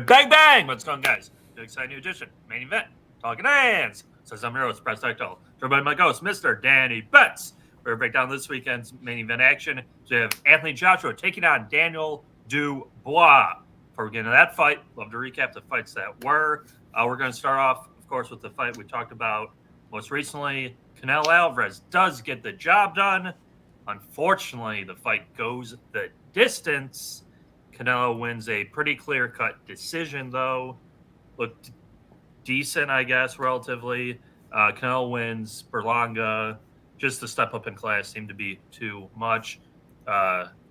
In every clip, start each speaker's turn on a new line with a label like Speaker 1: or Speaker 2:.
Speaker 1: Bang, bang! What's going on, guys? The exciting new edition, main event, Talkin Hands. Says I'm your host, Preston. Joined by my host, Mr. Danny Betts. We're going to break down this weekend's main event action. So we have Anthony Joshua taking on Daniel Dubois. Before we get into that fight, love to recap the fights that were. We're going to start off, of course, with the fight we talked about most recently. Canelo Alvarez does get the job done. Unfortunately, the fight goes the distance. Canelo wins a pretty clear-cut decision, though. Looked decent, I guess, relatively. Canelo wins. Berlanga, just the step up in class seemed to be too much.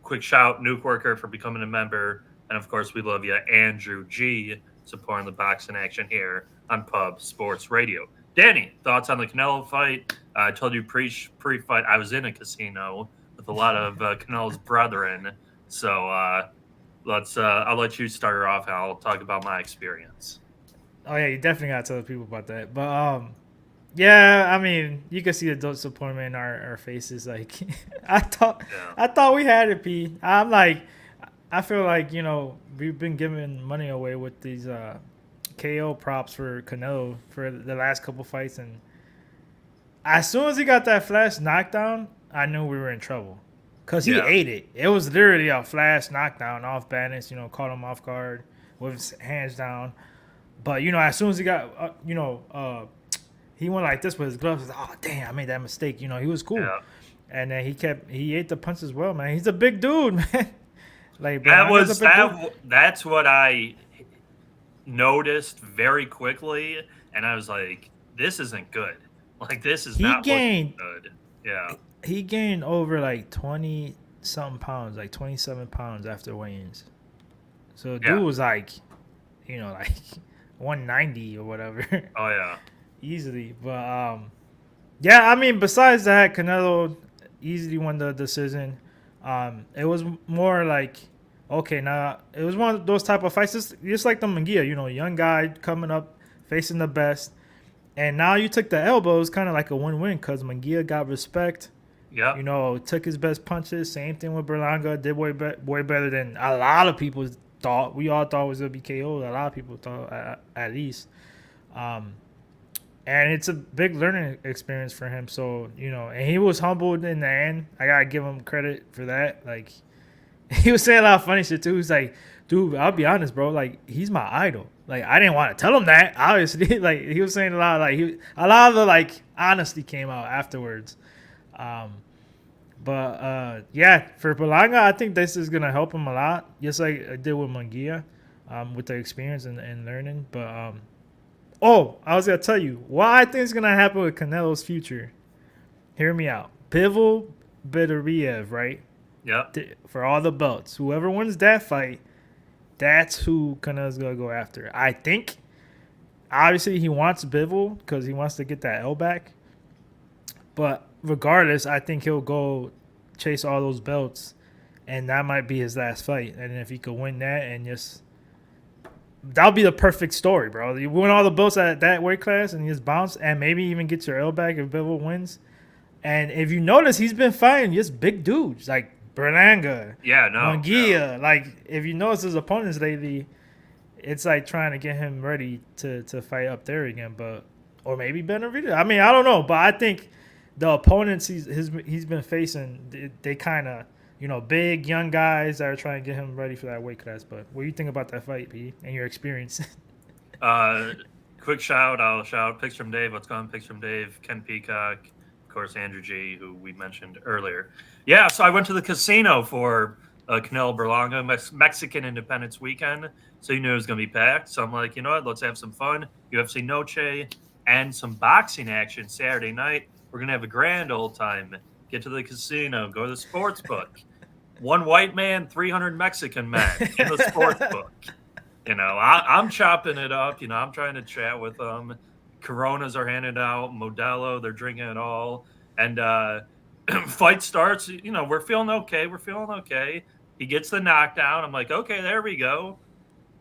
Speaker 1: Quick shout, Nuke Worker, for becoming a member. And, of course, we love you, Andrew G., supporting the boxing action here on Pub Sports Radio. Danny, thoughts on the Canelo fight? I told you pre-fight I was in a casino with a lot of Canelo's brethren. So I'll let you start her off and I'll talk about my experience.
Speaker 2: Oh yeah, you definitely gotta tell the people about that. But yeah, I mean, you can see the disappointment in our faces. Like I thought we had it, P. I'm like, I feel like we've been giving money away with these KO props for Canelo for the last couple fights, and as soon as he got that flash knockdown, I knew we were in trouble. Because he ate it. It was literally a flash knockdown off balance, caught him off guard with his hands down. But, as soon as he got, he went like this with his gloves. Oh, damn, I made that mistake. He was cool. Yeah. And then he ate the punches well, man. He's a big dude, man.
Speaker 1: That's what I noticed very quickly. And I was like, this isn't good. Like, this is not looking good. Yeah.
Speaker 2: He gained over like 20-something pounds, like 27 pounds after weigh-ins. So dude was like, like 190 or whatever.
Speaker 1: Oh, yeah.
Speaker 2: Easily. But, yeah, I mean, besides that, Canelo easily won the decision. It was more like, okay, now, it was one of those type of fights, just like the Munguia, young guy coming up, facing the best. And now you took the elbows, kind of like a win-win because Munguia got respect.
Speaker 1: Yeah.
Speaker 2: Took his best punches. Same thing with Berlanga. Did way better than a lot of people thought. We all thought it was going to be KO. A lot of people thought, at least. And it's a big learning experience for him. So, and he was humbled in the end. I got to give him credit for that. Like, he was saying a lot of funny shit, too. He's like, dude, I'll be honest, bro. Like, he's my idol. Like, I didn't want to tell him that, obviously. Like, he was saying a lot of the honesty came out afterwards. Yeah, for Banga, I think this is gonna help him a lot, just like I did with Munguia, with the experience and learning. But I was gonna tell you what I think is gonna happen with Canelo's future. Hear me out. Bivol Bedoriev, right?
Speaker 1: Yeah.
Speaker 2: For all the belts, whoever wins that fight, that's who Canelo's gonna go after. I think. Obviously, he wants Bivol because he wants to get that L back. But regardless, I think he'll go chase all those belts, and that might be his last fight. And if he could win that and that'll be the perfect story, bro. You win all the belts at that weight class and you just bounce and maybe even get your L back if Bivol wins. And if you notice, he's been fighting just big dudes like Berlanga, Munguia. Like, if you notice his opponents lately, it's like trying to get him ready to fight up there again. Or maybe Benavidez. I mean, I don't know, but I think the opponents he's been facing, they kind of, big young guys that are trying to get him ready for that weight class. But what do you think about that fight, P, and your experience?
Speaker 1: Quick shout, I'll shout Picks from Dave. What's going on, Picks from Dave? Ken Peacock, of course, Andrew G., who we mentioned earlier. Yeah, so I went to the casino for Canelo Berlanga Mexican Independence Weekend, so you knew it was going to be packed. So I'm like, you know what, let's have some fun. UFC Noche and some boxing action Saturday night. We're going to have a grand old time. Get to the casino. Go to the sports book. One white man, 300 Mexican men in the sports book. I'm chopping it up. I'm trying to chat with them. Coronas are handed out. Modelo, they're drinking it all. And fight starts. We're feeling okay. He gets the knockdown. I'm like, okay, there we go.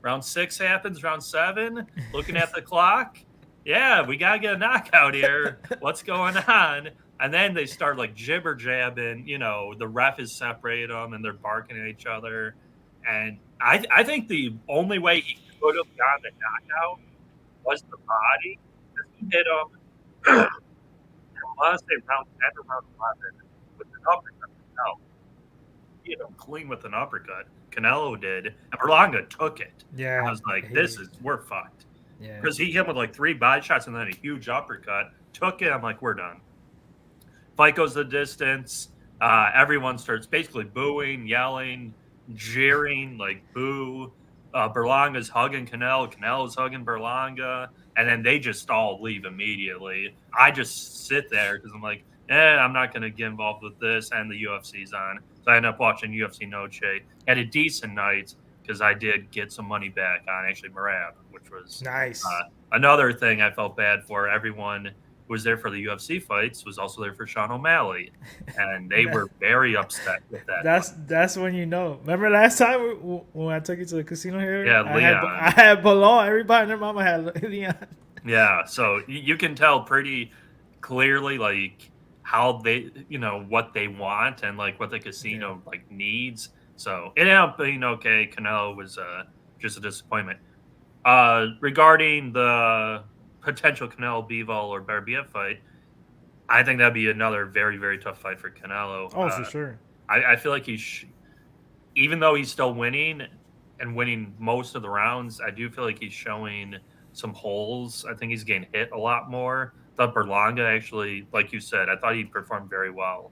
Speaker 1: Round 6 happens. Round 7. Looking at the clock. Yeah, we got to get a knockout here. What's going on? And then they start like jibber jabbing. The ref is separated them and they're barking at each other. And I think the only way he could could have gotten the knockout was the body. Because he hit him, I want to say round 10 or round 11 with an uppercut. No, he hit him clean with an uppercut. Canelo did, and Berlanga took it.
Speaker 2: Yeah.
Speaker 1: I was like, we're fucked.
Speaker 2: Yeah.
Speaker 1: Because he hit him with like 3 body shots and then a huge uppercut. Took it. I'm like, we're done. Fight goes the distance. Everyone starts basically booing, yelling, jeering, like boo. Berlanga's hugging Canelo. Canelo's hugging Berlanga. And then they just all leave immediately. I just sit there because I'm like, I'm not going to get involved with this. And the UFC's on. So I end up watching UFC Noche. Had a decent night because I did get some money back on actually Marab, which was
Speaker 2: nice.
Speaker 1: Another thing I felt bad for. Everyone who was there for the UFC fights was also there for Sean O'Malley, and they were very upset with that.
Speaker 2: That's when you know. Remember last time when I took you to the casino here?
Speaker 1: Yeah, Leon.
Speaker 2: I had Ballon. Everybody and their mama had Leon.
Speaker 1: Yeah, so you can tell pretty clearly like how they, what they want and like what the casino like needs. So it ended up being okay. Canelo was just a disappointment. Regarding the potential Canelo Bivol or Barbia fight, I think that'd be another very, very tough fight for Canelo.
Speaker 2: Oh, for sure.
Speaker 1: I feel like even though he's still winning and winning most of the rounds, I do feel like he's showing some holes. I think he's getting hit a lot more. I thought Berlanga actually, like you said, I thought he performed very well.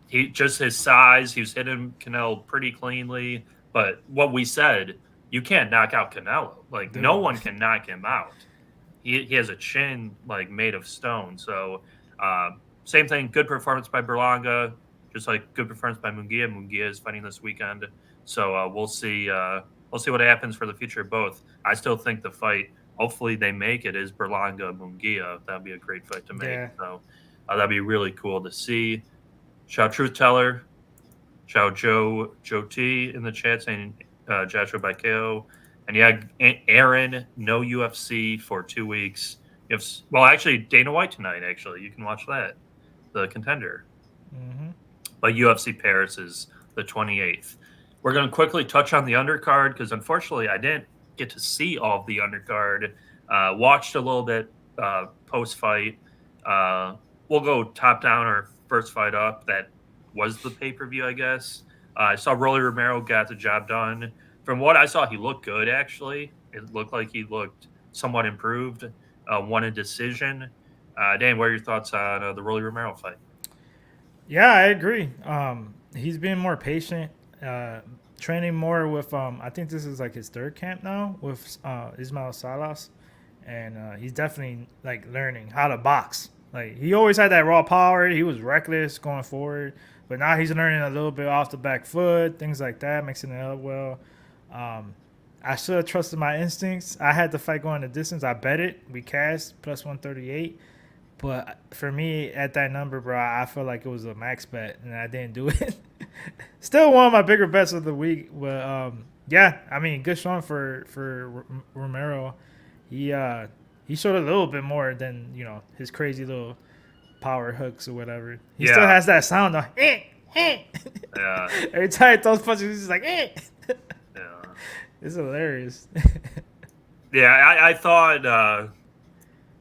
Speaker 1: He just his size, he was hitting Canelo pretty cleanly. But what we said, you can't knock out Canelo. Like, no one can knock him out. He has a chin, like, made of stone. So, same thing, good performance by Berlanga, just like good performance by Munguia. Munguia is fighting this weekend. So, we'll see what happens for the future of both. I still think the fight, hopefully they make it, is Berlanga-Munguia. That'd be a great fight to make. Yeah. So, that'd be really cool to see. Shout Truth Teller. Shout Joe T in the chat saying Joshua by KO. And Aaron, no UFC for 2 weeks. Actually, Dana White tonight, actually. You can watch that. The Contender.
Speaker 2: Mm-hmm.
Speaker 1: But UFC Paris is the 28th. We're going to quickly touch on the undercard because, unfortunately, I didn't get to see all of the undercard. Watched a little bit post-fight. We'll go top down or first fight up. That was the pay-per-view, I guess. I saw Rolly Romero got the job done. From what I saw, he looked good, actually. It looked like he looked somewhat improved. Won a decision. Dan, what are your thoughts on the Rolly Romero fight?
Speaker 2: Yeah, I agree. He's being more patient, training more with, I think this is like his third camp now with Ismail Salas. And he's definitely like learning how to box. Like, he always had that raw power. He was reckless going forward. But now he's learning a little bit off the back foot, things like that, mixing it up well. I should have trusted my instincts. I had the fight going the distance. I bet it. We cashed plus 138. But for me, at that number, bro, I felt like it was a max bet, and I didn't do it. Still one of my bigger bets of the week. But, yeah, I mean, good showing for Romero. He showed a little bit more than, his crazy little power hooks or whatever. He still has that sound of
Speaker 1: Yeah.
Speaker 2: Every time he throws punches, he's just like
Speaker 1: Yeah.
Speaker 2: It's hilarious.
Speaker 1: Yeah, I thought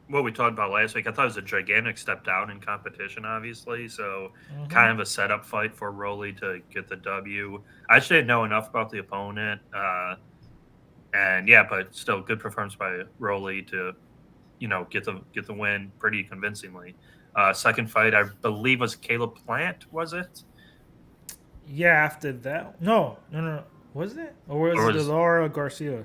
Speaker 1: what we talked about last week, I thought it was a gigantic step down in competition, obviously. So kind of a setup fight for Rolly to get the W. I just didn't know enough about the opponent. And yeah, but still good performance by Rolly to, get the win pretty convincingly. Second fight, I believe, was Caleb Plant, was it?
Speaker 2: Yeah, after that. No. Was it? Or was it Laura Garcia?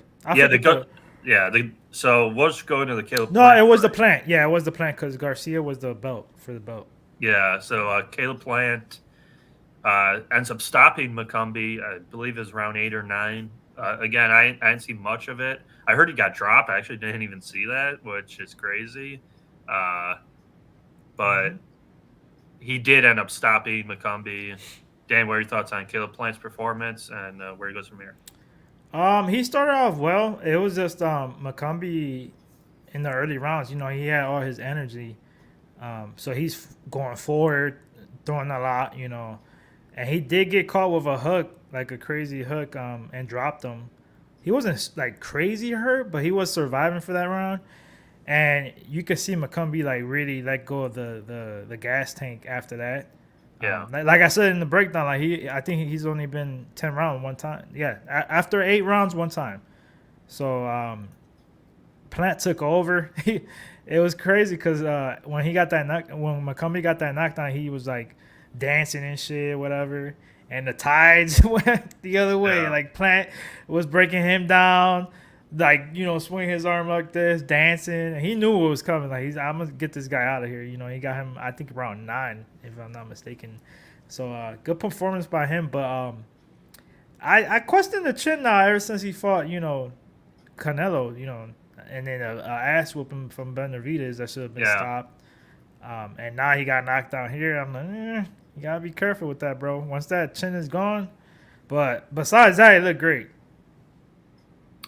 Speaker 1: So we'll just go into the Caleb
Speaker 2: Plant. No, it was the Plant. Yeah, it was the Plant because Garcia was the belt for the belt.
Speaker 1: Yeah, so Caleb Plant ends up stopping Macumbi. I believe it was round 8 or 9. Again, I didn't see much of it. I heard he got dropped. I actually didn't even see that, which is crazy. But he did end up stopping Macumbi. Dan, what are your thoughts on Caleb Plant's performance and where he goes from here?
Speaker 2: He started off well. It was just Macumbi in the early rounds. He had all his energy. So he's going forward, throwing a lot, And he did get caught with a hook, like a crazy hook, and dropped him. he wasn't like crazy hurt, but he was surviving for that round. And you could see McCombie like really let go of the gas tank after that.
Speaker 1: Yeah.
Speaker 2: Like I said in the breakdown, like I think he's only been 10 rounds one time. Yeah, after 8 rounds one time. So Plant took over. It was crazy because when McCombie got that knockdown, he was like dancing and shit, whatever. And the tides went the other way.
Speaker 1: Yeah.
Speaker 2: Like Plant was breaking him down, like swinging his arm like this, dancing. And he knew what was coming. Like I'm gonna get this guy out of here. He got him, I think, around 9, if I'm not mistaken. So good performance by him. But I question the chin now ever since he fought, Canelo, and then a ass whooping from Benavidez that should have been stopped. And now he got knocked out here. I'm like, you gotta be careful with that, bro. Once that chin is gone. But besides that, he looked great.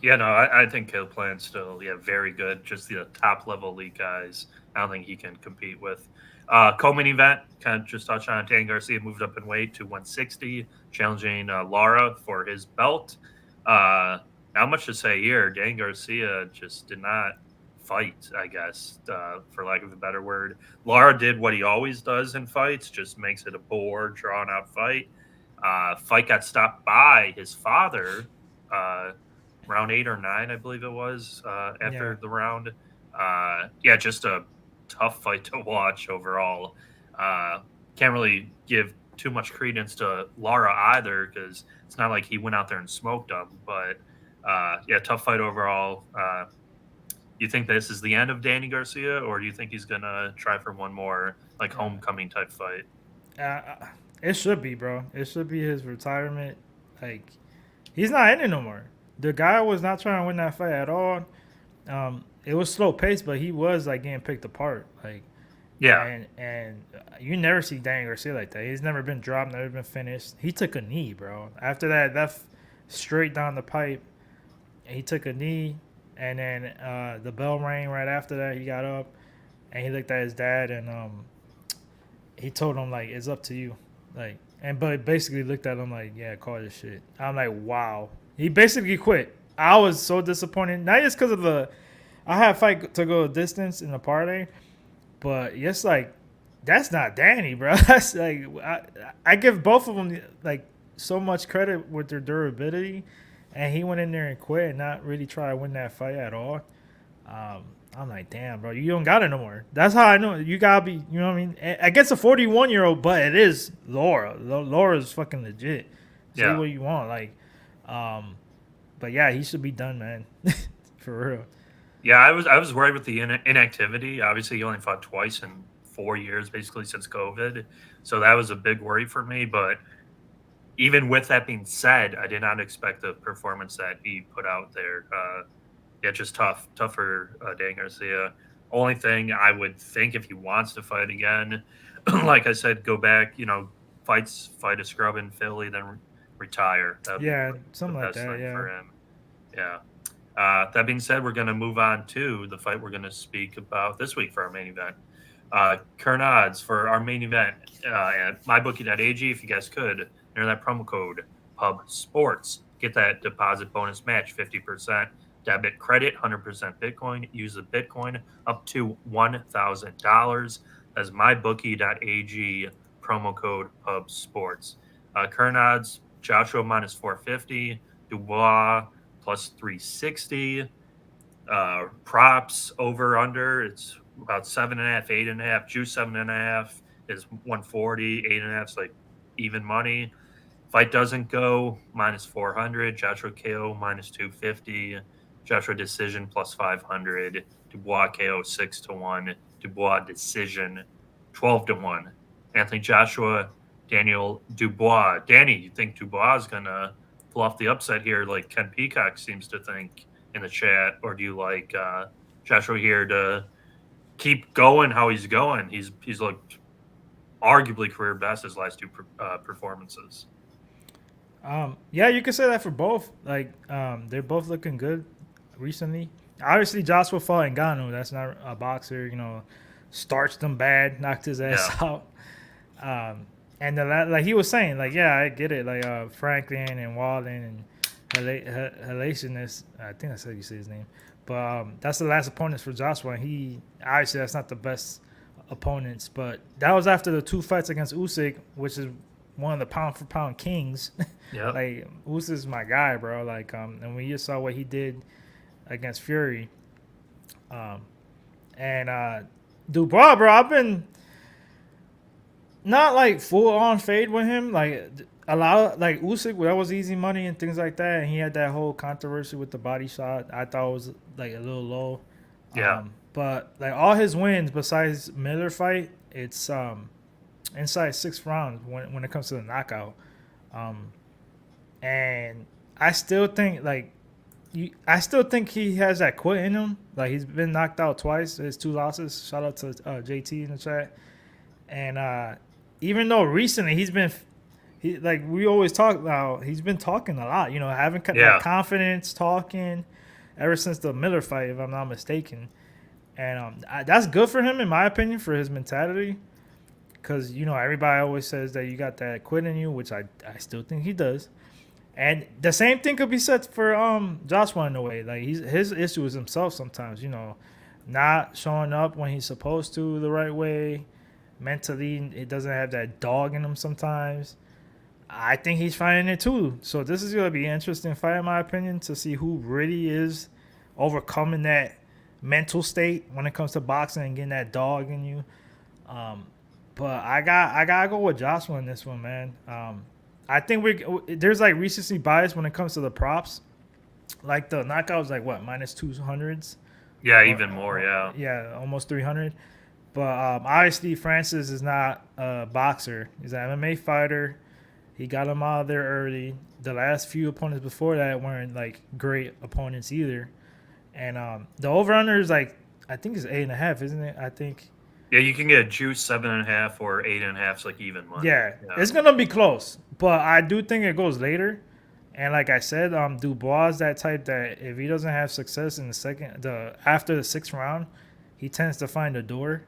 Speaker 1: Yeah, no, I think Caleb Plant's still, very good. Just the top level league guys. I don't think he can compete with. Co-main event, kind of just touch on Dan Garcia moved up in weight to 160, challenging Lara for his belt. Not much to say here. Dan Garcia just did not fight, I guess, for lack of a better word. Lara did what he always does in fights, just makes it a bore, drawn-out fight. Fight got stopped by his father, round 8 or 9, I believe it was, after the round. Just a tough fight to watch overall. Can't really give too much credence to Lara either because it's not like he went out there and smoked him, but tough fight overall. You think this is the end of Danny Garcia, or do you think he's gonna try for one more like homecoming type fight?
Speaker 2: It should be, bro. It should be his retirement. Like he's not in it no more. The guy was not trying to win that fight at all. It was slow paced, but he was like getting picked apart. Like and you never see Danny Garcia like that. He's never been dropped, never been finished. He took a knee, bro. After that straight down the pipe. He took a knee, and then the bell rang right after that. He got up, and he looked at his dad, and he told him, like, it's up to you. But basically looked at him like, yeah, call this shit. I'm like, wow. He basically quit. I was so disappointed. Not just because of I had a fight to go a distance in the parlay, but just like, that's not Danny, bro. That's like, I give both of them, like, so much credit with their durability. And he went in there and quit and not really try to win that fight at all. I'm like, damn, bro, you don't got it no more. That's how I know you got to be, you know what I mean? Against a 41-year-old, but it is Lara. Laura's fucking legit. Say what you want. But yeah, he should be done, man. For real.
Speaker 1: Yeah, I was worried with the inactivity. Obviously, he only fought twice in 4 years, basically since COVID. So that was a big worry for me. But even with that being said, I did not expect the performance that he put out there. Just tough for Dan Garcia. Only thing I would think if he wants to fight again, like I said, go back, fight a scrub in Philly, then retire. That'd
Speaker 2: something like that. Yeah.
Speaker 1: For him. Yeah. That being said, we're going to move on to the fight we're going to speak about this week for our main event. Current odds for our main event at mybookie.ag, if you guys could. Enter that promo code PUBSPORTS. Get that deposit bonus match, 50% debit credit, 100% Bitcoin. Use the Bitcoin up to $1,000. That's mybookie.ag, promo code PUBSPORTS. Current odds, Joshua minus 450, Dubois plus 360. Props over under, it's about 7.5, 8.5. Juice 7.5 is 140, 8.5 is like even money. Fight doesn't go, minus 400. Joshua KO minus 250. Joshua decision plus 500. Dubois KO 6-1. Dubois decision 12-1. Anthony Joshua, Daniel Dubois. Danny, you think Dubois is gonna pull off the upset here, like Ken Peacock seems to think in the chat, or do you like Joshua here to keep going how he's going? He's looked arguably career best his last 2 performances.
Speaker 2: You could say that for both. They're both looking good recently. Obviously, Joshua fought Ngannou. That's not a boxer. Starched him bad, knocked his ass out. And like he was saying, I get it. Franklin and Walden and Helationist. I think that's how you say his name. But that's the last opponents for Joshua. And he obviously that's not the best opponents, but that was after the 2 fights against Usyk, which is one of the pound for pound kings.
Speaker 1: Yeah.
Speaker 2: Like Usyk is my guy, bro. Like and we just saw what he did against Fury. Um, and Dubois, bro, I've been not like full on fade with him. Like a lot of like Usyk, that was easy money and things like that. And he had that whole controversy with the body shot. I thought it was like a little low.
Speaker 1: Yeah.
Speaker 2: But like all his wins besides Miller fight, it's inside 6 rounds when it comes to the knockout. And I still think I still think he has that quit in him. Like he's been knocked out twice. His 2 losses. Shout out to JT in the chat. And even though recently like we always talk about, he's been talking a lot. You know, having that confidence, talking ever since the Miller fight, if I'm not mistaken. And that's good for him, in my opinion, for his mentality. Because, you know, everybody always says that you got that quit in you, which I still think he does. And the same thing could be said for Joshua in a way. Like his issue is himself sometimes, you know, not showing up when he's supposed to the right way. Mentally, it doesn't have that dog in him sometimes. I think he's finding it too. So this is going to be an interesting fight, in my opinion, to see who really is overcoming that mental state when it comes to boxing and getting that dog in you. But I gotta go with Joshua in this one, man. I think there's like recency bias when it comes to the props. Like the knockout was like what, -200s?
Speaker 1: Yeah, even more. Yeah.
Speaker 2: Yeah, almost 300. But obviously Francis is not a boxer. He's an MMA fighter. He got him out of there early. The last few opponents before that weren't like great opponents either. And the over/under is like, I think it's 8.5, isn't it? I think.
Speaker 1: Yeah, you can get a juice 7.5 or 8.5. It's like even money.
Speaker 2: Yeah, it's gonna be close, but I do think it goes later. And like I said, Dubois is that type that if he doesn't have success in after the 6th round, he tends to find a door.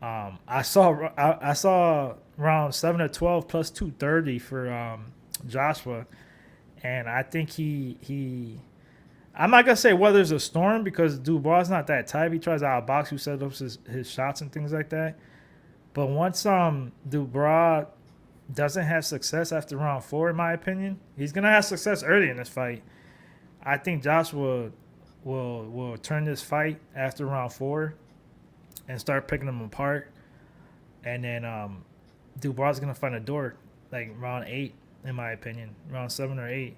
Speaker 2: I saw round 7 to 12 plus 230 for Joshua, and I think he I'm not gonna say weathers a storm because Dubois is not that type. He tries to outbox you, set up his shots and things like that. But once Dubois doesn't have success after round 4, in my opinion, he's gonna have success early in this fight. I think Joshua will turn this fight after round 4 and start picking them apart. And then Dubois is going to find a door like round 8, in my opinion, round 7 or 8.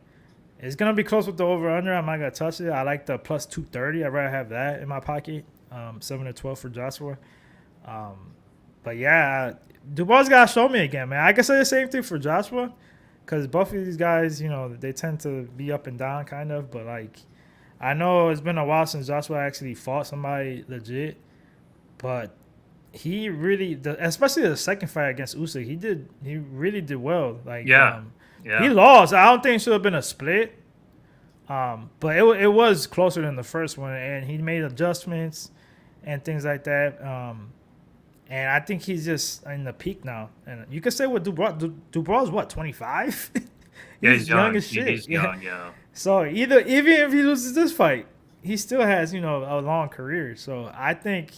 Speaker 2: It's going to be close with the over-under. I'm not going to touch it. I like the plus 230. I'd rather have that in my pocket, 7 to 12 for Joshua. But, yeah, Dubois got to show me again, man. I can say the same thing for Joshua because both of these guys, you know, they tend to be up and down kind of. But, like, I know it's been a while since Joshua actually fought somebody legit. But he really, especially the second fight against Usyk, he really did well. Like, he lost. I don't think it should have been a split. But it was closer than the first one, and he made adjustments and things like that. And I think he's just in the peak now. And you could say with Dubois is what, 25?
Speaker 1: He's
Speaker 2: young as shit.
Speaker 1: He's young, yeah.
Speaker 2: So even if he loses this fight, he still has, you know, a long career. So I think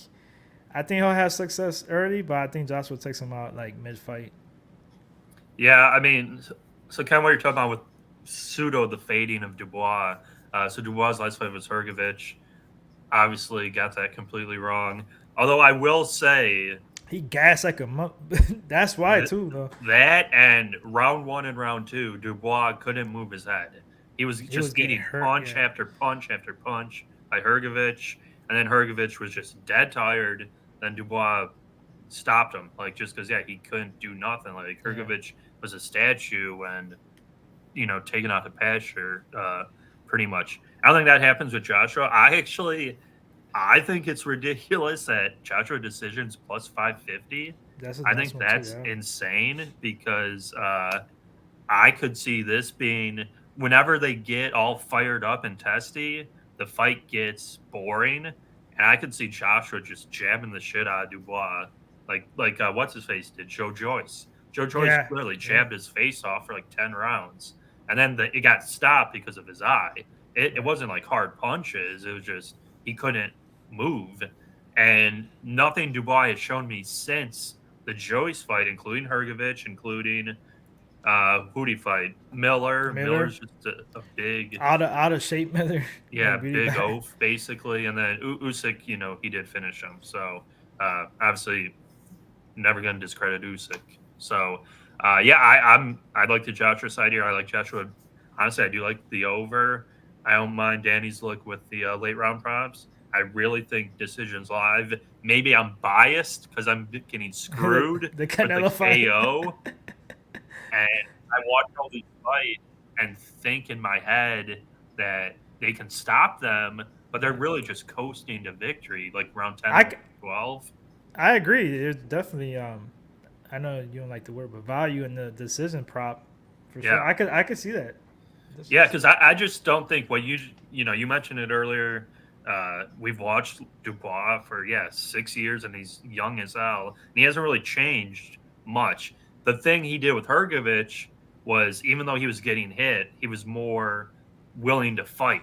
Speaker 2: he'll have success early, but I think Joshua takes him out like mid-fight.
Speaker 1: Yeah, I mean, so kind of what you're talking about with the fading of Dubois. So Dubois' last fight was Hrgovic. Obviously got that completely wrong. Although I will say,
Speaker 2: he gassed like a month. That's why too, though.
Speaker 1: That and round 1 and round 2, Dubois couldn't move his head. He was just eating punch after punch after punch by Hrgovic, and then Hrgovic was just dead tired. Then Dubois stopped him, like just because he couldn't do nothing. Like Hrgovic was a statue and taken out the pasture pretty much. I don't think that happens with Joshua. I think it's ridiculous that Joshua decisions plus 550. I think that's insane because I could see this being whenever they get all fired up and testy, the fight gets boring. And I could see Joshua just jabbing the shit out of Dubois. Like what's his face did, Joe Joyce. Joe Joyce clearly jabbed his face off for like 10 rounds. and then it got stopped because of his eye. It wasn't like hard punches. It was just he couldn't move, and nothing Dubois has shown me since the Joyce fight, including Hrgovic, including who'd he fight? Miller.
Speaker 2: Miller,
Speaker 1: Miller's just a big,
Speaker 2: out of shape Miller.
Speaker 1: yeah,
Speaker 2: Like, really
Speaker 1: big
Speaker 2: bad.
Speaker 1: oaf basically, and then Usyk, he did finish him. So obviously, never going to discredit Usyk. So yeah, I like the Joshua side here. I like Joshua. Honestly, I do like the over. I don't mind Danny's look with the late round props. I really think decisions live. Maybe I'm biased because I'm getting screwed
Speaker 2: The
Speaker 1: with
Speaker 2: Canelo
Speaker 1: the
Speaker 2: fight.
Speaker 1: KO, and I watch all these fights and think in my head that they can stop them, but they're really just coasting to victory, like round 10
Speaker 2: I,
Speaker 1: or 12.
Speaker 2: I agree. There's definitely I know you don't like the word, but value in the decision prop for sure.
Speaker 1: Yeah.
Speaker 2: I could see that.
Speaker 1: Yeah, because I just don't think what you mentioned it earlier. We've watched Dubois for 6 years, and he's young as hell, and he hasn't really changed much. The thing he did with Hrgovic was, even though he was getting hit, he was more willing to fight,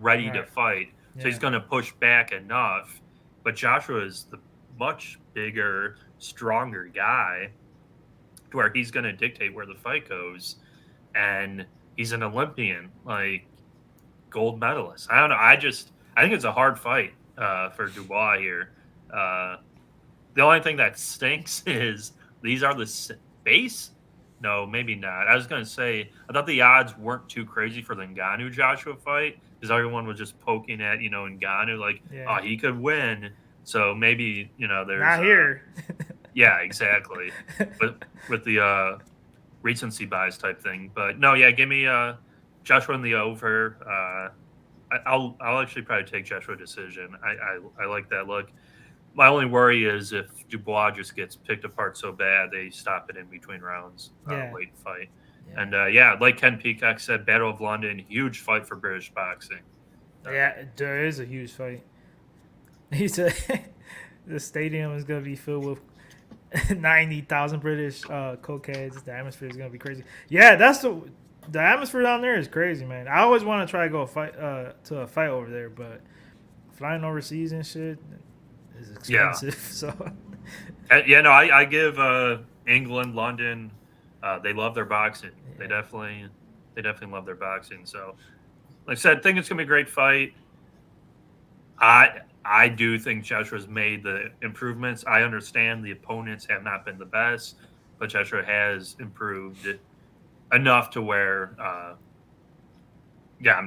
Speaker 1: ready to
Speaker 2: Right.
Speaker 1: fight. So
Speaker 2: Yeah.
Speaker 1: he's going to push back enough. But Joshua is the much bigger, stronger guy, to where he's going to dictate where the fight goes, and he's an Olympian, like gold medalist. I don't know. I think it's a hard fight for Dubois here. The only thing that stinks is these are the base. No, maybe not. I was going to say, I thought the odds weren't too crazy for the Ngannou Joshua fight, because everyone was just poking at, Ngannou, like,
Speaker 2: Yeah.
Speaker 1: oh, he could win. So maybe, there's.
Speaker 2: Not here.
Speaker 1: Yeah, exactly. But with the recency bias type thing. But no, yeah, give me Joshua in the over. I'll actually probably take Joshua decision. I like that look. My only worry is if Dubois just gets picked apart so bad they stop it in between rounds,
Speaker 2: Yeah.
Speaker 1: late fight.
Speaker 2: Yeah.
Speaker 1: And like Ken Peacock said, Battle of London, huge fight for British boxing.
Speaker 2: Yeah, there is a huge fight. He said the stadium is gonna be filled with 90,000 British cokeheads. The atmosphere is gonna be crazy. Yeah, that's the atmosphere down there is crazy, man. I always want to try to go to a fight over there, but flying overseas and shit is expensive. So
Speaker 1: Yeah, no, I give England, London, they love their boxing.
Speaker 2: Yeah.
Speaker 1: They definitely love their boxing. So, like I said, I think it's gonna be a great fight. I do think Joshua's made the improvements. I understand the opponents have not been the best, but Joshua has improved enough to where, I'm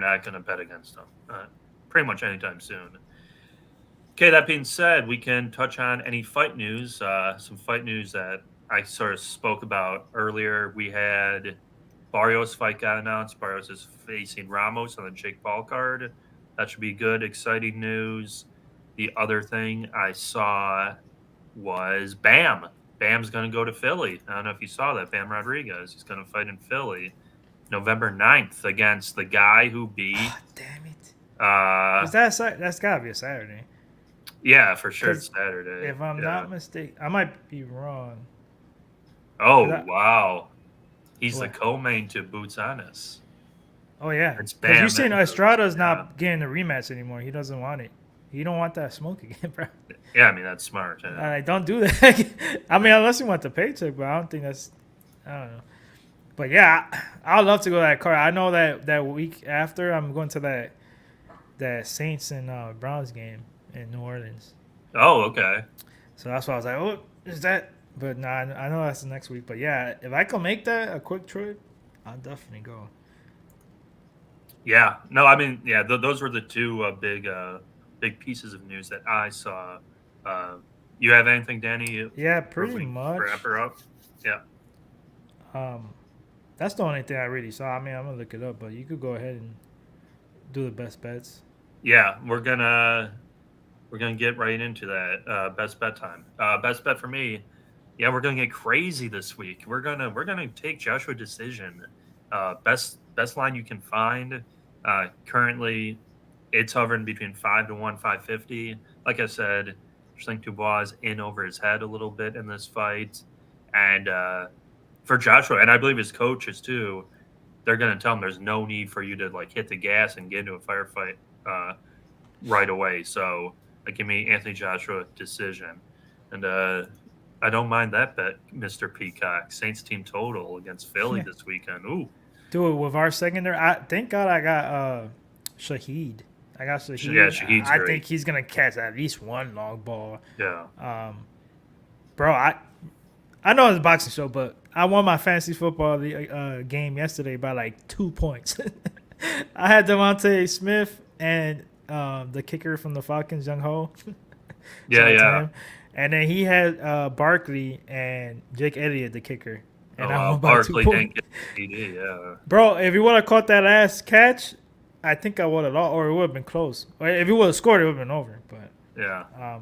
Speaker 1: not going to bet against him pretty much anytime soon. Okay, that being said, we can touch on any fight news. Some fight news that I sort of spoke about earlier. We had Barrios' fight got announced. Barrios is facing Ramos on the Jake Paul card. That should be good, exciting news. The other thing I saw was Bam. Bam's going to go to Philly. I don't know if you saw that. Bam Rodriguez. He's going to fight in Philly November 9th against the guy who beat.
Speaker 2: Oh, damn it.
Speaker 1: Is
Speaker 2: That's got to be a Saturday.
Speaker 1: Yeah, for sure. It's Saturday.
Speaker 2: If I'm not mistaken, I might be wrong.
Speaker 1: Oh, wow. He's
Speaker 2: What?
Speaker 1: the co-main to Boots Ennis.
Speaker 2: Oh, yeah.
Speaker 1: It's
Speaker 2: Because
Speaker 1: Bam.
Speaker 2: you seen Estrada's not getting the rematch anymore. He doesn't want it. He don't want that smoke again, bro.
Speaker 1: Yeah, I mean, that's smart. Yeah.
Speaker 2: Don't do that. I mean, unless you want the paycheck, but I don't think that's. I don't know. But yeah, I would love to go to that card. I know that week after I'm going to that Saints and Browns game in New Orleans.
Speaker 1: Oh, okay.
Speaker 2: So that's why I was like, oh, is that? But nah, I know that's the next week. But yeah, if I can make that a quick trip, I'll definitely go.
Speaker 1: Yeah. No, I mean, yeah, those were the two big pieces of news that I saw. You have anything, Danny?
Speaker 2: Yeah, pretty much.
Speaker 1: Wrap her up. Yeah.
Speaker 2: That's the only thing I really saw. I mean, I'm gonna look it up, but you could go ahead and do the best bets.
Speaker 1: Yeah, we're gonna get right into that. Best bet time. Best bet for me. Yeah, we're gonna get crazy this week. We're gonna take Joshua decision. Best line you can find. Currently, it's hovering between 5-1, 550. Like I said, I think Dubois is in over his head a little bit in this fight, and for Joshua, and I believe his coaches too, they're going to tell him there's no need for you to like hit the gas and get into a firefight right away. So give me Anthony Joshua decision. And I don't mind that bet, Mr. Peacock. Saints team total against Philly this weekend. Ooh.
Speaker 2: Dude, with our secondary, thank God I got Shaheed. I got Shaheed.
Speaker 1: Yeah, Shaheed's
Speaker 2: I
Speaker 1: great.
Speaker 2: think he's going to catch at least one long ball.
Speaker 1: Yeah.
Speaker 2: Bro, I know it's a boxing show, but I won my fantasy football game yesterday by like 2 points. I had Devontae Smith and the kicker from the Falcons, Young Ho.
Speaker 1: Yeah.
Speaker 2: And then he had Barkley and Jake Elliott, the kicker. And I won by
Speaker 1: Barkley
Speaker 2: 2
Speaker 1: didn't
Speaker 2: points.
Speaker 1: get the TD, yeah.
Speaker 2: Bro, if he would have caught that last catch, I think I would have lost, or it would have been close. Or if he would have scored, it would have been over. But
Speaker 1: yeah.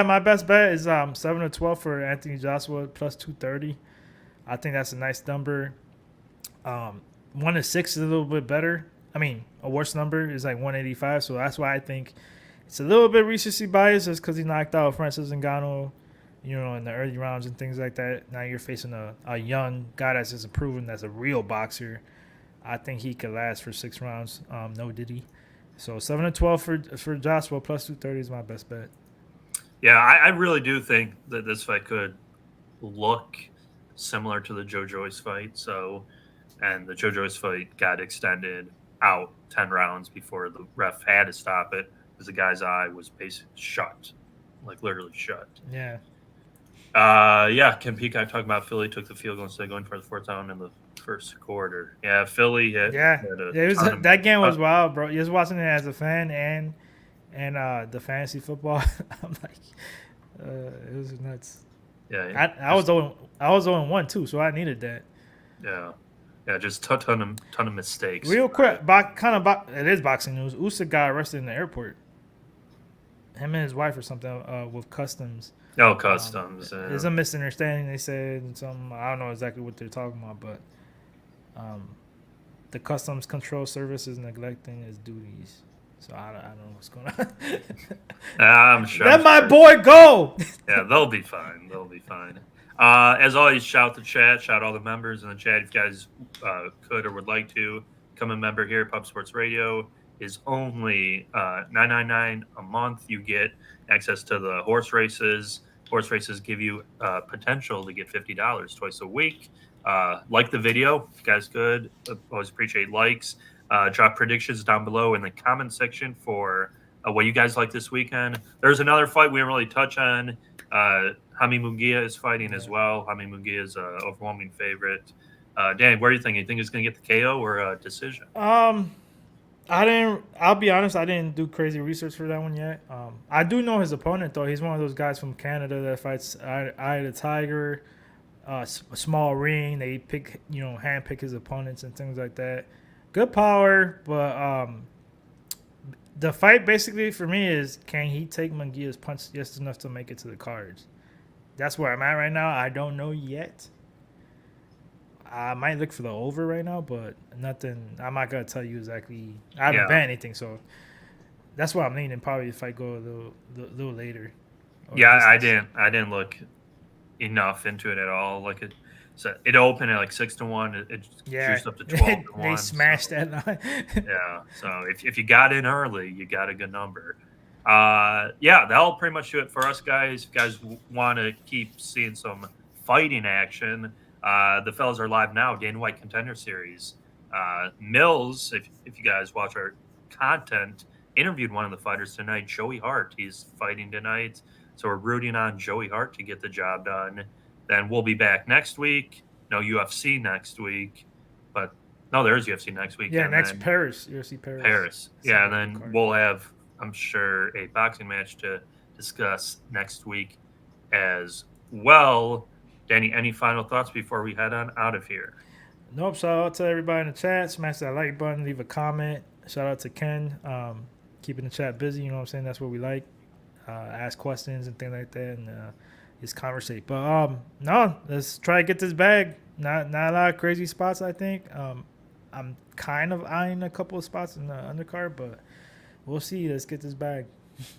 Speaker 2: My best bet is 7-12 for Anthony Joshua plus 230. I think that's a nice number. 1-6 is a little bit better. I mean, a worse number is like 185, so that's why I think it's a little bit recency bias, just because he knocked out Francis Ngannou, in the early rounds and things like that. Now you're facing a young guy that's just proven that's a real boxer. I think he could last for 6 rounds. No diddy. So 7-12 for Joshua plus 230 is my best bet.
Speaker 1: Yeah, I really do think that this fight could look similar to the Joe Joyce fight. And the Joe Joyce fight got extended out 10 rounds before the ref had to stop it because the guy's eye was basically shut, like literally shut.
Speaker 2: Yeah.
Speaker 1: Ken Peacock talking about Philly took the field goal instead of going for the 4th down in the first quarter. Yeah, Philly had
Speaker 2: that game was wild, bro. You was watching it as a fan and the fantasy football. I'm like, it was nuts.
Speaker 1: Yeah,
Speaker 2: I was 0-1 too, so I needed that.
Speaker 1: Yeah, just a ton of mistakes.
Speaker 2: Real quick, it is boxing news. Usyk got arrested in the airport. Him and his wife or something with customs.
Speaker 1: Oh, customs.
Speaker 2: There's a misunderstanding. They said something. I don't know exactly what they're talking about, but the Customs Control Service is neglecting its duties. So I don't know what's going on.
Speaker 1: I'm sure.
Speaker 2: Let my boy go.
Speaker 1: Yeah, they'll be fine. As always, shout the chat, shout all the members in the chat. If you guys could or would like to become a member here, Pub Sports Radio is only $9.99 a month. You get access to the horse races. Horse races give you potential to get $50 twice a week. Like the video, if you guys could. Always appreciate likes. Drop predictions down below in the comment section for what you guys like this weekend. There's another fight we didn't really touch on. Jaime Munguia is fighting as well. Jaime Munguia is an overwhelming favorite. Dan, what do you think? You think he's going to get the KO or a decision?
Speaker 2: I'll be honest, I didn't do crazy research for that one yet. I do know his opponent, though. He's one of those guys from Canada that fights Eye of the Tiger, a small ring. They hand pick his opponents and things like that. Good power, but the fight basically for me is, can he take Munguia's punch just enough to make it to the cards? That's where I'm at right now. I don't know yet. I might look for the over right now, but nothing. I'm not gonna tell you exactly. I haven't bet anything, so that's why I'm leaning. Probably if I go a little later.
Speaker 1: Yeah, I didn't look enough into it at all. Like it opened at like 6-1. It juiced up to 12-1.
Speaker 2: They smashed that line.
Speaker 1: Yeah, so if you got in early, you got a good number. That'll pretty much do it for us, guys. If you guys want to keep seeing some fighting action, the fellas are live now. Dana White Contender Series. Mills, if you guys watch our content, interviewed one of the fighters tonight, Joey Hart. He's fighting tonight, so we're rooting on Joey Hart to get the job done. Then we'll be back next week. No UFC next week, but no, there's UFC next week.
Speaker 2: Yeah, next Paris, UFC Paris.
Speaker 1: Paris. Yeah, and then we'll have, I'm sure, a boxing match to discuss next week as well. Danny, any final thoughts before we head on out of here?
Speaker 2: Nope. Shout out to everybody in the chat. Smash that like button. Leave a comment. Shout out to Ken. Keeping the chat busy. You know what I'm saying? That's what we like. Ask questions and things like that, and just conversate. But no, let's try to get this bag. Not a lot of crazy spots, I think. I'm kind of eyeing a couple of spots in the undercard, but we'll see. Let's get this bag.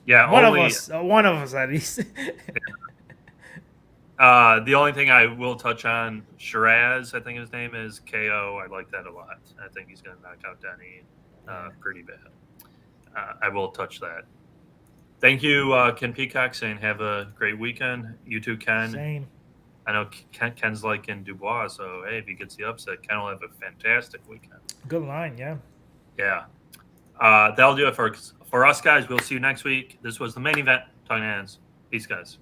Speaker 1: Yeah,
Speaker 2: one of us at least.
Speaker 1: The only thing I will touch on, Shiraz, I think his name is KO. I like that a lot. I think he's going to knock out Denny pretty bad. I will touch that. Thank you, Ken Peacock, saying have a great weekend. You too, Ken.
Speaker 2: Same.
Speaker 1: I know Ken's like in Dubois, so hey, if he gets the upset, Ken will have a fantastic weekend.
Speaker 2: Good line, yeah.
Speaker 1: Yeah. That'll do it for us, guys. We'll see you next week. This was the main event. Talkin Hands. Peace, guys.